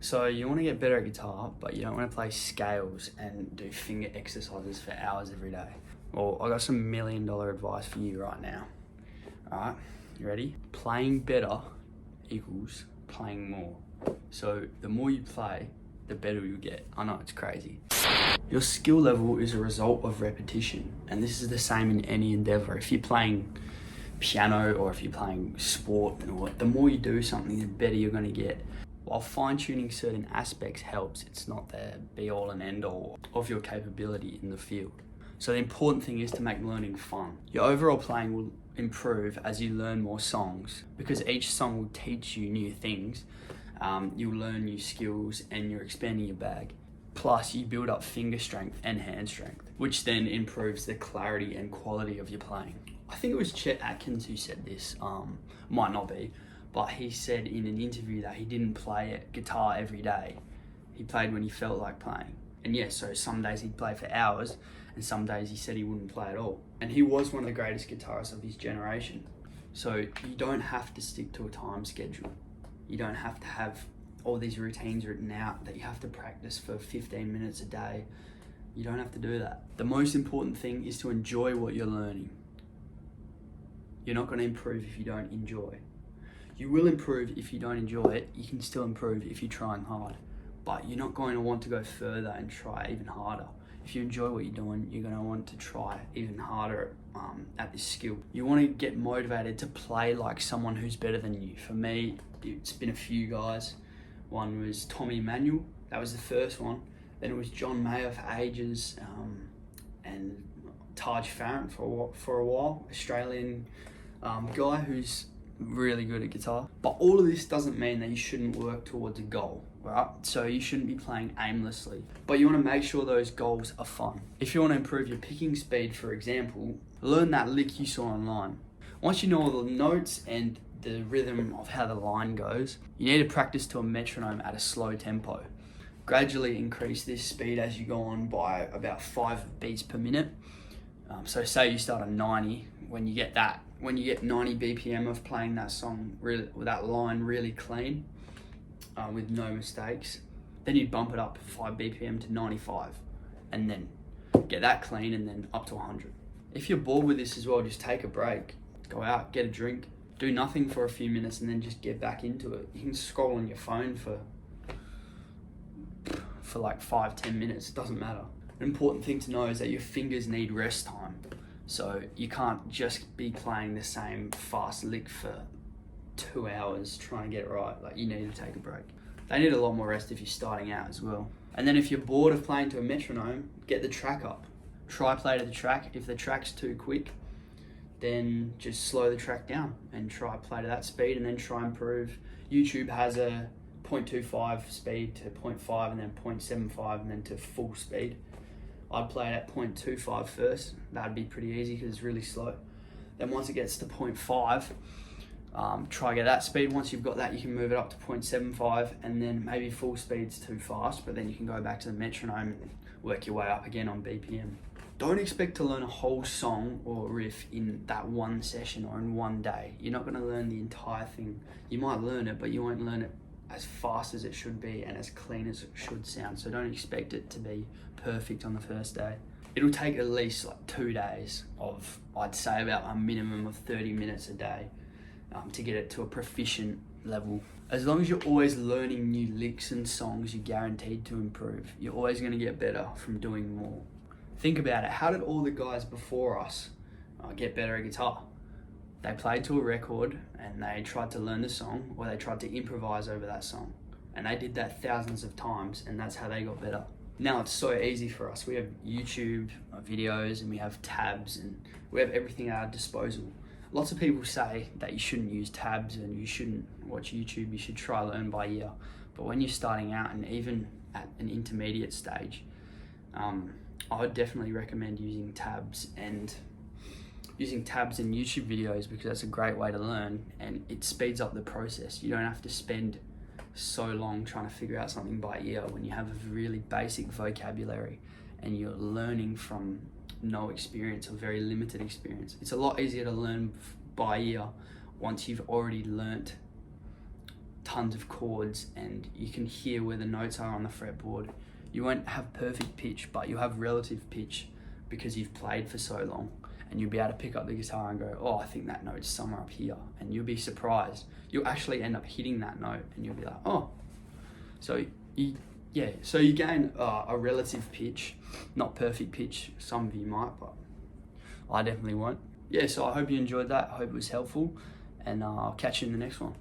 So you want to get better at guitar, but you don't want to play scales and do finger exercises for hours every day. Well, I got some $1 million advice for you right now. All right, you ready? Playing better equals playing more. So the more you play, the better you get. I know it's crazy. Your skill level is a result of repetition, and this is the same in any endeavor. If you're playing piano or if you're playing sport, the more you do something, the better you're going to get. While fine-tuning certain aspects helps, it's not the be-all and end-all of your capability in the field. So the important thing is to make learning fun. Your overall playing will improve as you learn more songs, because each song will teach you new things. You'll learn new skills and you're expanding your bag. Plus, you build up finger strength and hand strength, which then improves the clarity and quality of your playing. I think it was Chet Atkins who said this, might not be, but he said in an interview that he didn't play guitar every day. He played when he felt like playing. And yeah, so some days he'd play for hours, and some days he said he wouldn't play at all. And he was one of the greatest guitarists of his generation. So you don't have to stick to a time schedule. You don't have to have all these routines written out that you have to practice for 15 minutes a day. You don't have to do that. The most important thing is to enjoy what you're learning. You're not going to improve if you don't enjoy. You will improve if you don't enjoy it. You can still improve if you're trying hard, but you're not going to want to go further and try even harder. If you enjoy what you're doing, you're going to want to try even harder at this skill. You want to get motivated to play like someone who's better than you. For me, it's been a few guys. One was Tommy Emmanuel, that was the first one. Then it was John Mayer for ages, and Taj Farron for a while, Australian guy who's really good at guitar. But all of this doesn't mean that you shouldn't work towards a goal, right? So you shouldn't be playing aimlessly, but you want to make sure those goals are fun. If you want to improve your picking speed, for example, learn that lick you saw online. Once you know all the notes and the rhythm of how the line goes, you need to practice to a metronome at a slow tempo. Gradually increase this speed as you go on by about 5 beats per minute. So say you start on 90, when you get 90 BPM of playing that song, really, that line really clean, with no mistakes, then you'd bump it up 5 BPM to 95, and then get that clean, and then up to 100. If you're bored with this as well, just take a break, go out, get a drink, do nothing for a few minutes, and then just get back into it. You can scroll on your phone for like 5-10 minutes, it doesn't matter. An important thing to know is that your fingers need rest time. So you can't just be playing the same fast lick for 2 hours trying to get it right. Like, you need to take a break. They need a lot more rest if you're starting out as well. And then if you're bored of playing to a metronome, get the track up. Try play to the track. If the track's too quick, then just slow the track down and try play to that speed, and then try improve. YouTube has a 0.25 speed to 0.5, and then 0.75, and then to full speed. I'd play it at 0.25 first. That'd be pretty easy because it's really slow. Then once it gets to 0.5, try get that speed. Once you've got that, you can move it up to 0.75, and then maybe full speed's too fast, but then you can go back to the metronome and work your way up again on BPM. Don't expect to learn a whole song or riff in that one session or in one day. You're not going to learn the entire thing. You might learn it, but you won't learn it as fast as it should be and as clean as it should sound. So don't expect it to be perfect on the first day. It'll take at least like 2 days of, I'd say, about a minimum of 30 minutes a day to get it to a proficient level. As long as you're always learning new licks and songs, you're guaranteed to improve. You're always going to get better from doing more. Think about it. How did all the guys before us get better at guitar? They played to a record and they tried to learn the song, or they tried to improvise over that song. And they did that thousands of times, and that's how they got better. Now it's so easy for us. We have YouTube videos, and we have tabs, and we have everything at our disposal. Lots of people say that you shouldn't use tabs and you shouldn't watch YouTube, you should try learn by ear. But when you're starting out, and even at an intermediate stage, I would definitely recommend using tabs and YouTube videos, because that's a great way to learn, and it speeds up the process. You don't have to spend so long trying to figure out something by ear when you have a really basic vocabulary and you're learning from no experience or very limited experience. It's a lot easier to learn by ear once you've already learnt tons of chords and you can hear where the notes are on the fretboard. You won't have perfect pitch, but you'll have relative pitch because you've played for so long, and you'll be able to pick up the guitar and go, oh, I think that note's somewhere up here, and you'll be surprised. You'll actually end up hitting that note and you'll be like, oh. So you gain a relative pitch, not perfect pitch. Some of you might, but I definitely won't. Yeah, so I hope you enjoyed that. I hope it was helpful, and I'll catch you in the next one.